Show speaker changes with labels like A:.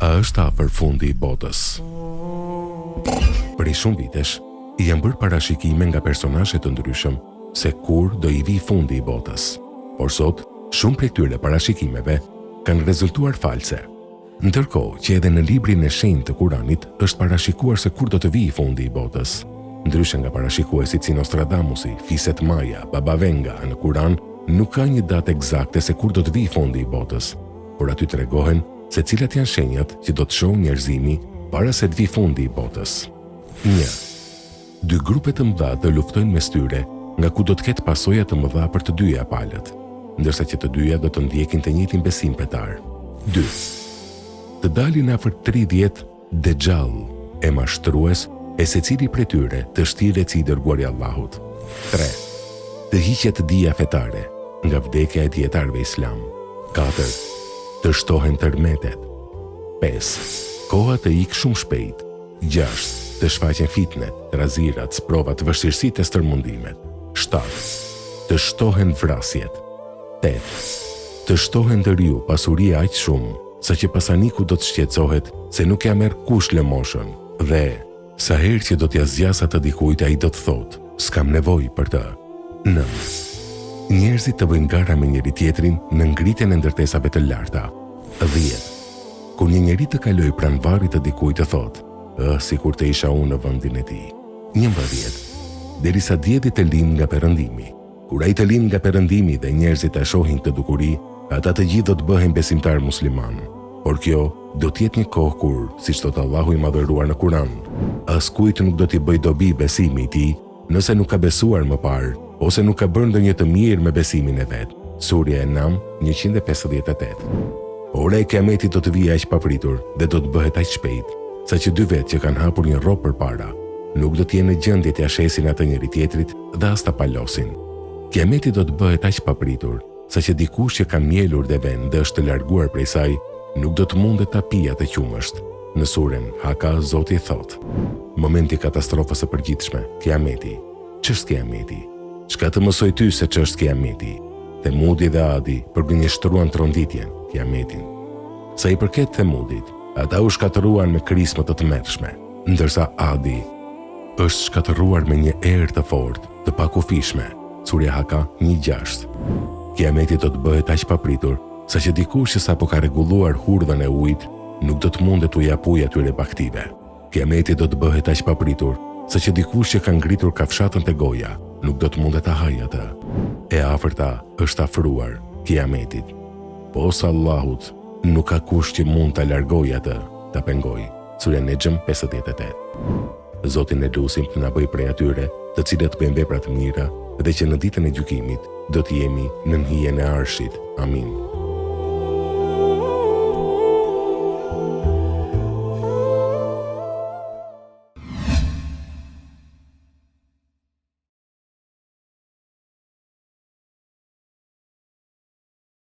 A: A është afër fundi i botës? Prej shumë vitesh, janë bërë parashikime nga personazhe të ndryshëm se kur do i vi fundi i botës. Por sot, shumë prej këtyre parashikimeve kanë rezultuar false. Ndërkohë që edhe në librin e shenjtë të Kuranit është parashikuar se kur do të vijë fundi i botës. Ndryshe nga parashikuesit si Nostradamusi, Fiset Maja, Baba Venga në Kuran, nuk ka një datë eksakte se kur do të vijë fundi i botës, por aty tregohen se cilat janë shenjat që do të shohë njerëzimi para se të vijë fundi i botës. 1. Dy grupe të mëdha të luftojnë mes tyre, nga ku do të ketë pasoja të mëdha për të dyja palët, ndërsa që të dyja do të ndjekin të njëjtin besim fetar. 2. Të dalin afër 30 Dejjal, e mashtrues, e secili prej tyre të shtirret si i dërguari i Allahut. 3. Të hiqet dija fetare, nga vdekja e dietarëve islam. 4. Të shtohen tërmetet. 5. Koha të ikë shumë shpejt. 6. Të shfaqen fitnet, trazirat, sprovat, vështirësitë e stërmundimet. 7. Të shtohen vrasjet. 8. Të shtohen të riu pasuria aq shumë, sa që pasaniku do të shqetësohet se nuk ja merr kush lëmoshën, dhe sa herë që do t'ja zgjasë atë dikujt ai do të thotë, s'kam nevojë për të. 9. Njerëzit të bëjnë gara me njëri tjetrin në ngritjen e ndërtesave të larta. 10. Kur një njeri të kaloj pranë varrit të dikujt të thotë, sikur të isha unë në vendin e tij. 11. Derisa dielli të lind nga perëndimi. Kur ai të lind nga perëndimi dhe njerëzit ta shohin këtë dukuri, ata të gjithë do të bëhen besimtar musliman. Por kjo do të jetë një kohë kur, siç thot Allahu i madhëruar në Kur'an, askujt nuk do t'i bëj dobi besimi i tij nëse nuk ka besuar më parë ose nuk ka bërë ndonjë të mirë me besimin e vet. Surja An-Nam 158. Ora e Kiametit do të vijë aq papritur dhe do të bëhet aq shpejt, saqë dy vetë që kanë hapur një rrobë përpara, nuk do të jenë në gjendje t'ia shesin atë njëri tjetrit dhe as ta palosin. Kiameti do të bëhet aq papritur, saqë dikush që ka mjelur dhe vend dhe është të larguar prej saj, nuk do të mundet ta pijë atë qumësht. Në suren Haka Zoti thot: momenti i katastrofës së përgjithshme, Kiameti. Ç'është Kiameti? Çka të mësoj ty se ç'është Kiameti? Themudi dhe Adi përgënjeshtruan tronditjen, Kiametin. Sa i përket Themudit, ata u shkatëruan me krismë të tmerrshme, ndërsa Adi është shkatëruar me një erë të fortë, të pakufishme. Surja Haka 1:6. Kiameti do të bëhet aq papritur, saqë dikush që sapo ka rregulluar hurdhën e ujit, nuk do të mundet t'u jap ujë atyre baktive. Kiameti do të bëhet aq papritur, saqë dikush që ka ngritur kafshatën te goja, nuk do të mundet ta hajë atë. E afërta është afruar Kiametit. Posa Allahut, nuk ka kush që mund ta largojë atë, ta pengojë. Surja Nejm 58. Zoti ne lutim të na bëjë prej atyre të cilët bëjnë vepra të mira dhe që në ditën e gjykimit do të jemi në hijen e Arshit. Amin.